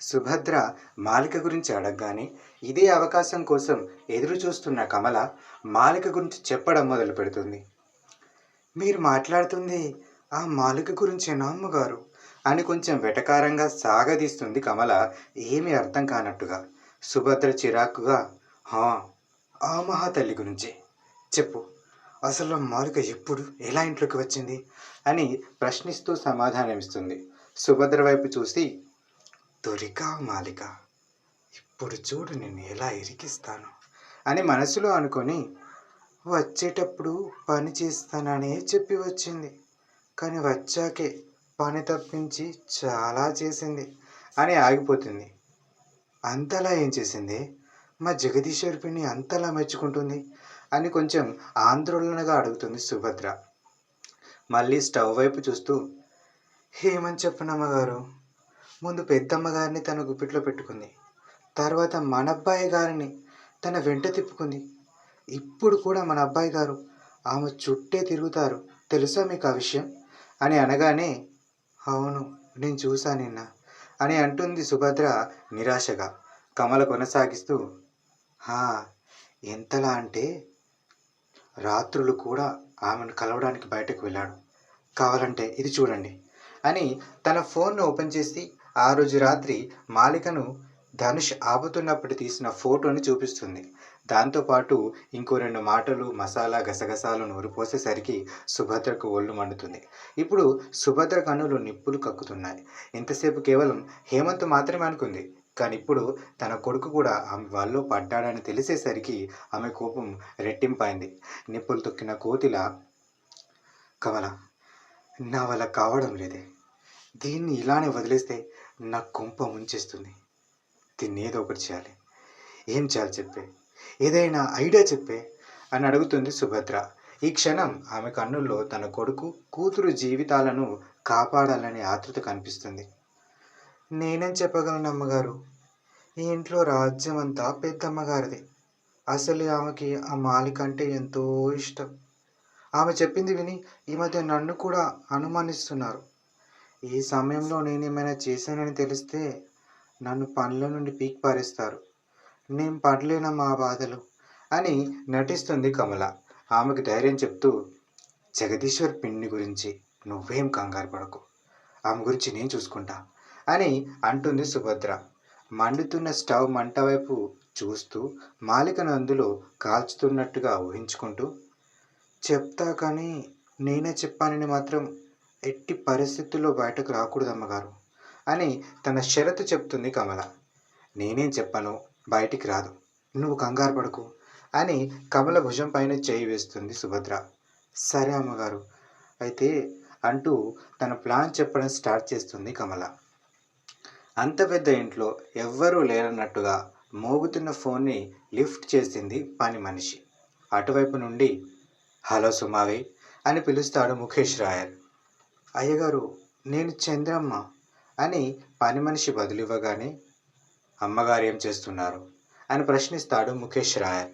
సుభద్ర మాలిక గురించి అడగగానే ఇదే అవకాశం కోసం ఎదురు చూస్తున్న కమల మాలిక గురించి చెప్పడం మొదలు పెడుతుంది. మీరు మాట్లాడుతుంది ఆ మాలిక గురించేనా అమ్మగారు? అని కొంచెం వెటకారంగా సాగదీస్తుంది కమల, ఏమీ అర్థం కానట్టుగా. సుభద్ర చిరాకుగా, హా, ఆ మహాతల్లి గురించే చెప్పు. అసలు ఆ మాలిక ఎప్పుడు ఎలా ఇంట్లోకి వచ్చింది అని ప్రశ్నిస్తూ సమాధానమిస్తుంది. సుభద్ర వైపు చూసి, దొరికావు మాలిక, ఇప్పుడు చూడు నిన్ను ఎలా ఇరికిస్తాను అని మనసులో అనుకొని, వచ్చేటప్పుడు పని చేస్తాననే చెప్పి వచ్చింది, కానీ వచ్చాకే పని తప్పించి చాలా చేసింది అని ఆగిపోతుంది. అంతలా ఏం చేసింది? మా జగదీశ్వరి పిన్ని అంతలా మెచ్చుకుంటుంది అని కొంచెం ఆందోళనగా అడుగుతుంది సుభద్ర. మళ్ళీ స్టవ్ వైపు చూస్తూ, ఏమని చెప్పనమ్మగారు, ముందు పెద్దమ్మగారిని తన గుప్పిట్లో పెట్టుకుంది, తర్వాత మన అబ్బాయి గారిని తన వెంట తిప్పుకుంది, ఇప్పుడు కూడా మన అబ్బాయి గారు ఆమె చుట్టే తిరుగుతారు, తెలుసా మీకు ఆ విషయం అని అనగానే, అవును, నేను చూసా నిన్న అని అంటుంది సుభద్ర నిరాశగా. కమల కొనసాగిస్తూ, హా, ఎంతలా అంటే రాత్రులు కూడా ఆమెను కలవడానికి బయటకు వెళ్ళాడు, కావాలంటే ఇది చూడండి అని తన ఫోన్ను ఓపెన్ చేసి ఆ రోజు రాత్రి మాలికను ధనుష్ ఆపుతున్నప్పుడు తీసిన ఫోటోని చూపిస్తుంది. దాంతోపాటు ఇంకో రెండు మాటలు మసాలా గసగసాలు నూరు పోసేసరికి సుభద్రకు ఒళ్ళు మండుతుంది. ఇప్పుడు సుభద్ర కన్నులు నిప్పులు కక్కుతున్నాయి. ఇంతసేపు కేవలం హేమంత్ మాత్రమే అనుకుంది, కానీ ఇప్పుడు తన కొడుకు కూడా ఆమె వాళ్ళలో పడ్డాడని తెలిసేసరికి ఆమె కోపం రెట్టింపైంది. నిప్పులు తొక్కిన కోతిలా, కమల, నా వల్ల కావడం లేదే, దీన్ని ఇలానే వదిలేస్తే నా కొంప ముంచేస్తుంది, దీన్ని ఏదో ఒకటి చేయాలి, ఏం చేయాలి చెప్పే, ఏదైనా ఐడియా చెప్పే అని అడుగుతుంది సుభద్ర. ఈ క్షణం ఆమె కన్నుల్లో తన కొడుకు కూతురు జీవితాలను కాపాడాలనే ఆతృత కనిపిస్తుంది. నేనేం చెప్పగలను అమ్మగారు, ఈ ఇంట్లో రాజ్యం అంతా పెద్దమ్మగారిది, అసలు ఆమెకి ఆ మాలిక అంటే ఎంతో ఇష్టం. ఆమె చెప్పింది విని ఈ మధ్య నన్ను కూడా అనుమానిస్తున్నారు. ఈ సమయంలో నేనేమైనా చేశానని తెలిస్తే నన్ను పనుల నుండి పీకి పారేస్తారు, నేను పడలేనమ్మా ఆ బాధలు అని నటిస్తుంది కమల. ఆమెకు ధైర్యం చెప్తూ, జగదీశ్వర్ పిన్ని గురించి నువ్వేం కంగారు పడకు, ఆమె గురించి నేను చూసుకుంటా అని అంటుంది సుభద్ర. మండుతున్న స్టవ్ మంట వైపు చూస్తూ మాలికను అందులో కాల్చుతున్నట్టుగా ఊహించుకుంటూ, చెప్తా కానీ నేనే చెప్పానని మాత్రం ఎట్టి పరిస్థితుల్లో బయటకు రాకూడదమ్మగారు అని తన షరతు చెప్తుంది కమల. నేనేం చెప్పను, బయటికి రాదు, నువ్వు కంగారు పడకు అని కమల భుజం పైన చేయి వేస్తుంది సుభద్ర. సరే అమ్మగారు అయితే అంటూ తన ప్లాన్ చెప్పడం స్టార్ట్ చేస్తుంది కమల. అంత పెద్ద ఇంట్లో ఎవ్వరూ లేరన్నట్టుగా మోగుతున్న ఫోన్ని లిఫ్ట్ చేసింది పని మనిషి. అటువైపు నుండి, హలో సుమావి అని పిలుస్తాడు ముఖేష్ రాయర్. అయ్యగారు, నేను చంద్రమ్మ అని పని మనిషి బదులివ్వగానే, అమ్మగారు ఏం చేస్తున్నారు అని ప్రశ్నిస్తాడు ముఖేష్ రాయర్.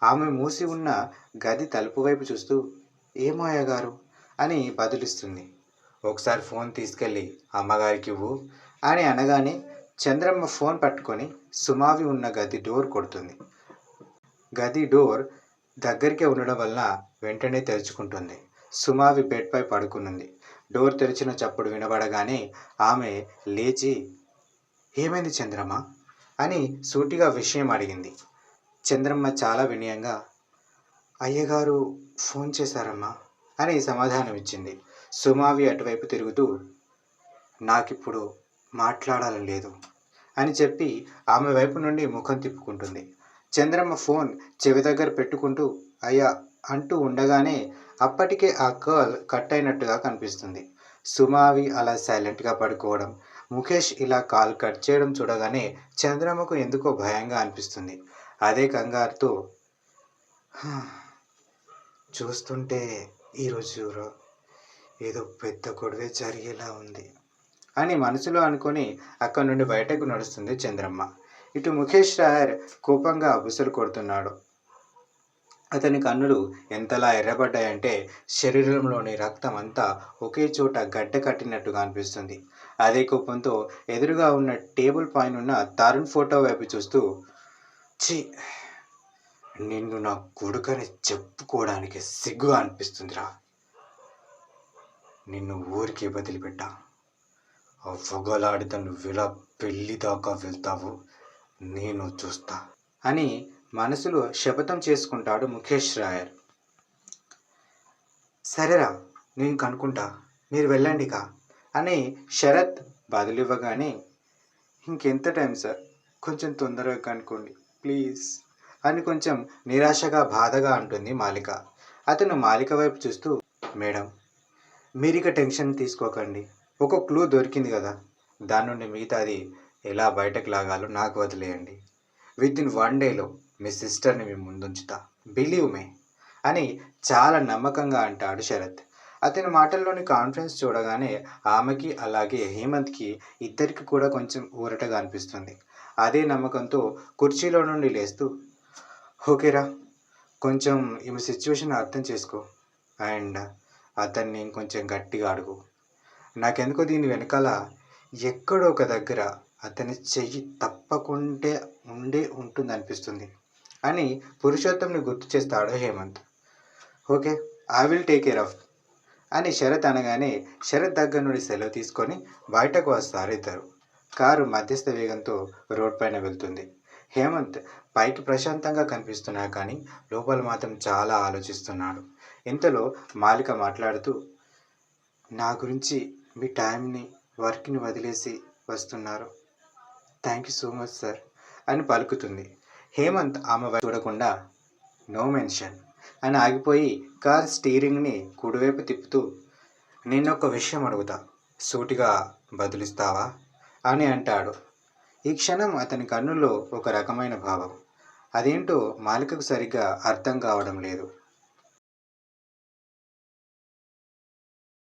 ఆమె మూసి ఉన్న గది తలుపు వైపు చూస్తూ, ఏమో అయ్యగారు అని బదులిస్తుంది. ఒకసారి ఫోన్ తీసుకెళ్ళి అమ్మగారికి ఇవ్వు అని అనగానే చంద్రమ్మ ఫోన్ పట్టుకొని సుమావి ఉన్న గది డోర్ కొడుతుంది. గది డోర్ దగ్గరికే ఉండడం వలన వెంటనే తెరుచుకుంటుంది. సుమావి బెడ్పై పడుకునుంది. డోర్ తెరిచిన చప్పుడు వినబడగానే ఆమె లేచి, ఏమైంది చంద్రమ్మ అని సూటిగా విషయం అడిగింది. చంద్రమ్మ చాలా వినయంగా, అయ్యగారు ఫోన్ చేశారమ్మా అని సమాధానం ఇచ్చింది. సుమావి అటువైపు తిరుగుతూ, నాకిప్పుడు మాట్లాడాలని లేదు అని చెప్పి ఆమె వైపు నుండి ముఖం తిప్పుకుంటుంది. చంద్రమ్మ ఫోన్ చెవి దగ్గర పెట్టుకుంటూ అయ్యా అంటూ ఉండగానే అప్పటికే ఆ కాల్ కట్ అయినట్టుగా కనిపిస్తుంది. సుమావి అలా సైలెంట్గా పడుకోవడం, ముఖేష్ ఇలా కాల్ కట్ చేయడం చూడగానే చంద్రమ్మకు ఎందుకో భయంగా అనిపిస్తుంది. అదే కంగారుతో, చూస్తుంటే ఈరోజు ఏదో పెద్ద గొడవే జరిగేలా ఉంది అని మనసులో అనుకొని అక్కడి నుండి బయటకు నడుస్తుంది చంద్రమ్మ. ఇటు ముఖేష్ రాయర్ కోపంగా బుసలు కొడుతున్నాడు. అతని కన్నులు ఎంతలా ఎర్రబడ్డాయంటే శరీరంలోని రక్తం అంతా ఒకే చోట గడ్డ కట్టినట్టుగా అనిపిస్తుంది. అదే కోపంతో ఎదురుగా ఉన్న టేబుల్ పైన ఉన్న తరుణ్ ఫోటో వైపు చూస్తూ, ఛీ, నిన్ను నా కొడుకని చెప్పుకోవడానికి సిగ్గుగా అనిపిస్తుందిరా. నిన్ను ఊరికే వదిలిపెట్టా. ఆ పొగలాడితో నువ్వెలా పెళ్లి దాకా వెళ్తావో నేను చూస్తా అని మనసులో శపథం చేసుకుంటాడు ముఖేష్ రాయర్. సరేరా, నేను కనుక్కుంటా, మీరు వెళ్ళండికా అని శరత్ బదులివ్వగానే, ఇంకెంత టైం సార్, కొంచెం తొందరగా కనుక్కోండి ప్లీజ్ అని కొంచెం నిరాశగా బాధగా అంటుంది మాలిక. అతను మాలిక వైపు చూస్తూ, మేడం, మీరిక టెన్షన్ తీసుకోకండి, ఒక క్లూ దొరికింది కదా, దాని నుండి మిగతాది ఎలా బయటకు లాగాలో నాకు వదిలేయండి. విత్ ఇన్ 1 డేలో మీ సిస్టర్ని మీ ముందుంచుతా, బిలీవ్ మే అని చాలా నమ్మకంగా అంటాడు శరత్. అతని మాటల్లోని కాన్ఫిడెన్స్ చూడగానే ఆమెకి అలాగే హేమంత్కి ఇద్దరికి కూడా కొంచెం ఊరటగా అనిపిస్తుంది. అదే నమ్మకంతో కుర్చీలో నుండి లేస్తూ, ఓకేరా, కొంచెం ఈమె సిచ్యువేషన్ అర్థం చేసుకో అండ్ అతన్ని ఇంకొంచెం గట్టిగా అడుగు. నాకెందుకో దీని వెనకాల ఎక్కడో ఒక దగ్గర అతని చెయ్యి తప్పకుంటే ఉంటుందనిపిస్తుంది అని పురుషోత్తంని గుర్తు చేస్తాడు Hemant. Okay, I will take care of అని శరత్ అనగానే శరత్ దగ్గర నుండి సెలవు తీసుకొని బయటకు వస్తారు ఇద్దరు. కారు మధ్యస్థ వేగంతో రోడ్ పైన వెళ్తుంది. హేమంత్ పైకి ప్రశాంతంగా కనిపిస్తున్నా కానీ లోపల మాత్రం చాలా ఆలోచిస్తున్నాడు. ఇంతలో మాలిక మాట్లాడుతూ, నా గురించి మీ టైంని వర్క్ని వదిలేసి వస్తున్నారు, thank you so much sir అని పలుకుతుంది. హేమంత్ ఆమె వైపు చూడకుండా, నో మెన్షన్ అని ఆగిపోయి కార్ స్టీరింగ్ని కుడివైపు తిప్పుతూ, నిన్నొక్క విషయం అడుగుతా, సూటిగా బదులిస్తావా అని అంటాడు. ఈ క్షణం అతని కన్నుల్లో ఒక రకమైన భావం. అదేంటో మాలికకు సరిగ్గా అర్థం కావడం లేదు.